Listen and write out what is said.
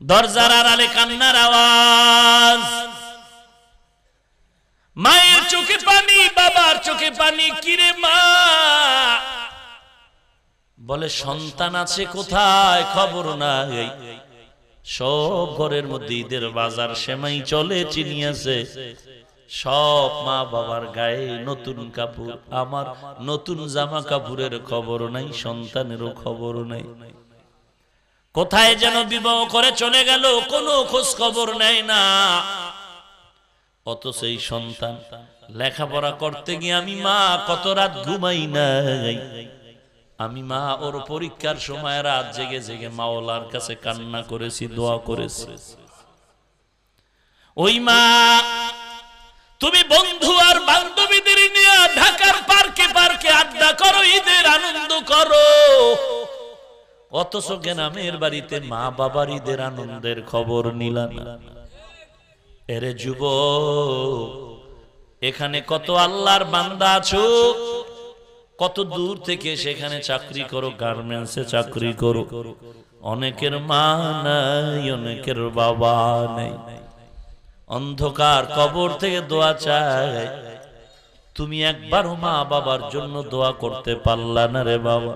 দরজার আড়ালে কান্নার আওয়াজ, মায়ের চোখে পানি, বাবার চোখে পানি। কিরে মা? বলে সন্তান আছে কোথায়, খবর নাই। সব ঘরের মধ্যে ঈদের বাজার, সেমাই চলে, চিনি আছে, সব মা বাবার গায়ে নতুন কাপড়, আমার নতুন জামা কাপড়ের খবর নাই, সন্তানেরও খবর নাই। কোথায় যেন বিবাহ করে চলে গেল, কোনো খোঁজ খবর নেয় না। অথচ এই সন্তান লেখাপড়া করতে গিয়ে আমি মা কত রাত ঘুমাই নাই। আমি মা ওর পরীক্ষার সময় রাত জেগে জেগে মাওলার কাছে কান্না করেছি, দোয়া করেছি। ওই মা তুমি বন্ধু আর বান্ধবীদের নিয়ে ঢাকার পার্কে পার্কে আড্ডা করো, ঈদের আনন্দ করো, অথচ গ্রামের বাড়িতে মা বাবার ঈদের আনন্দের খবর নিলা না। এরে যুবক, এখানে কত আল্লাহর বান্দা আছো, কত দূর থেকে সেখানে চাকরি করো, গার্মেন্টসে চাকরি করো, অনেকের মা নাই, অনেকের বাবা নাই, অন্ধকার কবর থেকে দোয়া চায়। তুমি একবারও মা বাবার জন্য দোয়া করতে পারলা না রে বাবা।